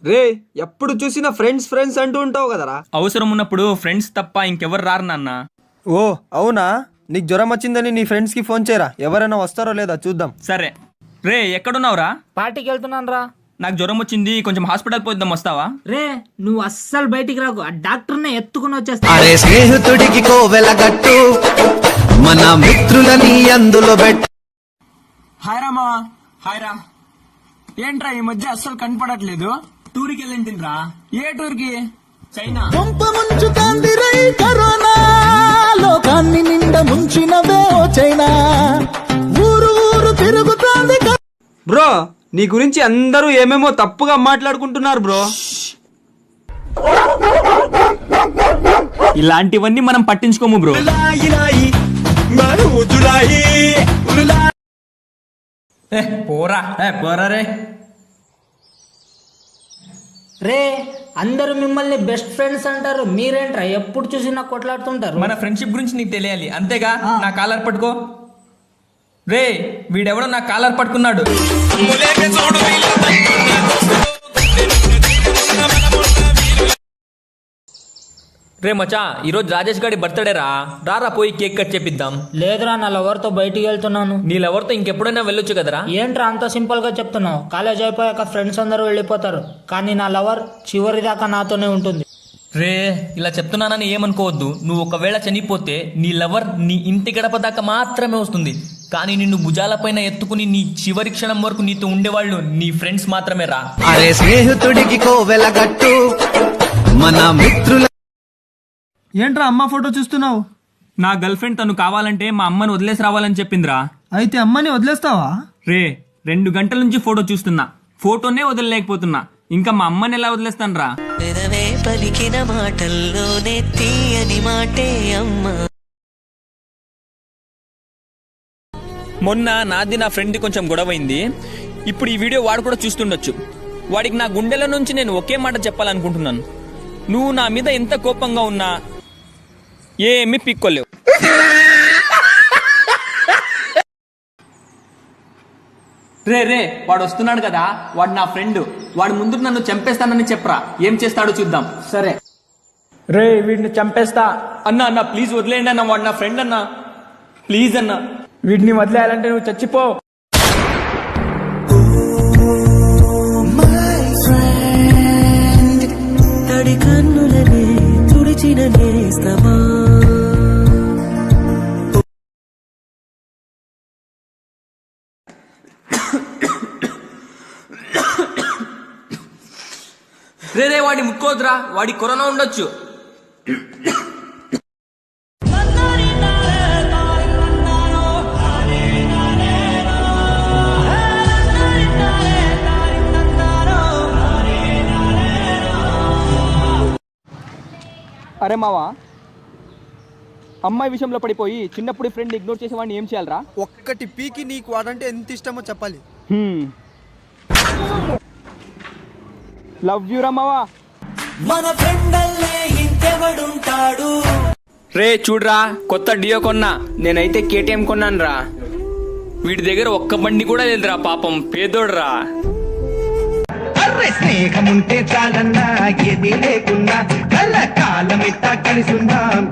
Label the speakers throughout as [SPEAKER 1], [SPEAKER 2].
[SPEAKER 1] రే ఎప్పుడు చూసినా friends friends అంటూ ఉంటావు కదరా.
[SPEAKER 2] అవసరం ఉన్నప్పుడు ఫ్రెండ్స్ తప్ప ఇంకెవరు రారు నాన్న.
[SPEAKER 1] ఓ అవునా, నీకు జ్వరం వచ్చిందని నీ ఫ్రెండ్స్ కి ఫోన్ చేయరా, ఎవరైనా వస్తారో లేదా చూద్దాం.
[SPEAKER 2] సరే రే ఎక్కడున్నావురా?
[SPEAKER 3] పార్టీకి వెళ్తున్నాను రా.
[SPEAKER 2] నాకు జ్వరం వచ్చింది, కొంచెం హాస్పిటల్ పోద్దాం, వస్తావా?
[SPEAKER 3] రే నువ్వు అస్సలు బయటికి రాకు, ఆ డాక్టర్నే ఎత్తుకుని వచ్చేస్తా.
[SPEAKER 4] అరే స్నేహితుడికి కోవెలగట్టు, మన మిత్రులని అందులో పెట్టు.
[SPEAKER 5] హాయ్ రా మావా. హాయ్ రా. ఏంట్రా ఈ మధ్య అస్సలు కనపడట్లేదు? టూర్కి వెళ్ళింటిరా. ఏ టూర్కి? చైనా.
[SPEAKER 6] కరోనా లోకాన్ని నిండా ముంచినవే చైనా, ఊరు ఊరు తిరుగుతోంది.
[SPEAKER 1] బ్రో నీ గురించి అందరూ ఏమేమో తప్పుగా మాట్లాడుకుంటున్నారు బ్రో.
[SPEAKER 2] ఇలాంటివన్నీ మనం పట్టించుకోము బ్రో. పోరా పోరా రే.
[SPEAKER 3] రే అందరూ మిమ్మల్ని బెస్ట్ ఫ్రెండ్స్ అంటారు, మీరేంట్రా ఎప్పుడు చూసినా కొట్లాడుతుంటారు.
[SPEAKER 2] మన ఫ్రెండ్షిప్ గురించి నీకు తెలియాలి అంతేగా. నా కాలర్ పట్టుకో. రే వీడెవడో నా కాలర్ పట్టుకున్నాడు. రే మచా, ఈరోజు రాజేష్ గారి బర్త్డే రా. రారా పోయి కేక్ కట్ చేపిద్దాం.
[SPEAKER 3] లేదురా, నా లవర్ తో బయటికి వెళ్తున్నాను.
[SPEAKER 2] నీ లవర్తో ఇంకెప్పుడైనా వెళ్ళొచ్చు కదరా.
[SPEAKER 3] ఏంట్రా అంత సింపుల్ గా చెప్తున్నావు? కాలేజ్ అయిపోయాక ఫ్రెండ్స్ అందరూ వెళ్ళిపోతారు, కానీ నా లవర్ చివరి దాకా నాతోనే ఉంటుంది.
[SPEAKER 2] రే ఇలా చెప్తున్నానని ఏమనుకోవద్దు. నువ్వు ఒకవేళ చనిపోతే నీ లవర్ నీ ఇంటి గడప దాకా మాత్రమే వస్తుంది, కానీ నిన్ను భుజాలపైన ఎత్తుకుని నీ చివరి క్షణం వరకు నీతో ఉండేవాళ్ళు నీ ఫ్రెండ్స్ మాత్రమే రా.
[SPEAKER 4] అరే స్నేహితుడికి కోవెలగట్టు, మన మిత్రుల.
[SPEAKER 1] ఏంట్రా అమ్మ ఫోటో చూస్తున్నావు?
[SPEAKER 2] నా గర్ల్ ఫ్రెండ్ తను కావాలంటే మా అమ్మని వదిలేసి రావాలని చెప్పిందిరా.
[SPEAKER 1] అయితే అమ్మని వదిలేస్తావా?
[SPEAKER 2] రే 2 గంటల నుంచి ఫోటో చూస్తున్నా, ఫోటోనే వదలలేకపోతున్నా, ఇంకా మా అమ్మని ఎలా వదిలేస్తాను రా.
[SPEAKER 7] పెదవే పలికిన మాటల్లోనే తీయని మాటే అమ్మ.
[SPEAKER 2] మొన్న నాది నా ఫ్రెండ్ కొంచెం గొడవైంది. ఇప్పుడు ఈ వీడియో వాడు కూడా చూస్తుండొచ్చు. వాడికి నా గుండెల నుంచి నేను ఒకే మాట చెప్పాలనుకుంటున్నాను. నువ్వు నా మీద ఎంత కోపంగా ఉన్నా ఏమీ పిక్కోలేవు. రే రే వాడు వస్తున్నాడు కదా, వాడు నా ఫ్రెండ్. వాడు ముందు నన్ను చంపేస్తానని చెప్పరా, ఏం చేస్తాడో చూద్దాం.
[SPEAKER 5] సరే రే వీడిని చంపేస్తా.
[SPEAKER 2] అన్నా అన్న ప్లీజ్ వదిలేయండి అన్న, వాడు నా ఫ్రెండ్ అన్న, ప్లీజ్ అన్న.
[SPEAKER 5] వీడిని వదిలేయాలంటే నువ్వు చచ్చిపో.
[SPEAKER 7] తడి కన్నులనే తుడిచిన నేస్తమా.
[SPEAKER 2] రే రే వాడిని ముక్కోద్రా, వాడి కరోనా ఉండొచ్చు.
[SPEAKER 8] అరే మావా, అమ్మాయి విషయంలో పడిపోయి చిన్నప్పుడు ఫ్రెండ్ ఇగ్నోర్ చేసేవాడిని ఏం చేయాలరా?
[SPEAKER 1] ఒక్కటి పీకి నీకు వాడంటే ఎంత ఇష్టమో చెప్పాలి.
[SPEAKER 8] లవ్ యూ రా మావా.
[SPEAKER 7] మన ఫ్రెండల్లే ఇంకెవడుంటాడు.
[SPEAKER 2] రే చూడరా, కొత్త డియో కొన్నా. నేనైతే కేటీఎం కొన్నాను రా. వీడి దగ్గర ఒక్క బండి కూడా లేదురా, పాపం పేదోడురా.
[SPEAKER 6] స్నేహముంటే చాలన్నా ఏది లేకున్నా కళ్ళకాలం ఇట్టా కలిసుందాం.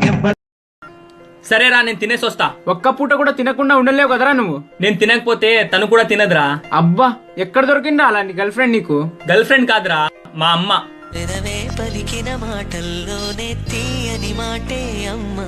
[SPEAKER 2] సరేరా నేను తినేసి వస్తా.
[SPEAKER 5] ఒక్క పూట కూడా తినకుండా ఉండలేవు కదరా నువ్వు.
[SPEAKER 2] నేను తినకపోతే తను కూడా తినదురా.
[SPEAKER 5] అబ్బా ఎక్కడ దొరికిందా అలాంటి గర్ల్ ఫ్రెండ్ నీకు?
[SPEAKER 2] గర్ల్ ఫ్రెండ్ కాదురా, మా అమ్మ.
[SPEAKER 7] పెదవే పలికిన మాటల్లోనే తీయని మాటే అమ్మ.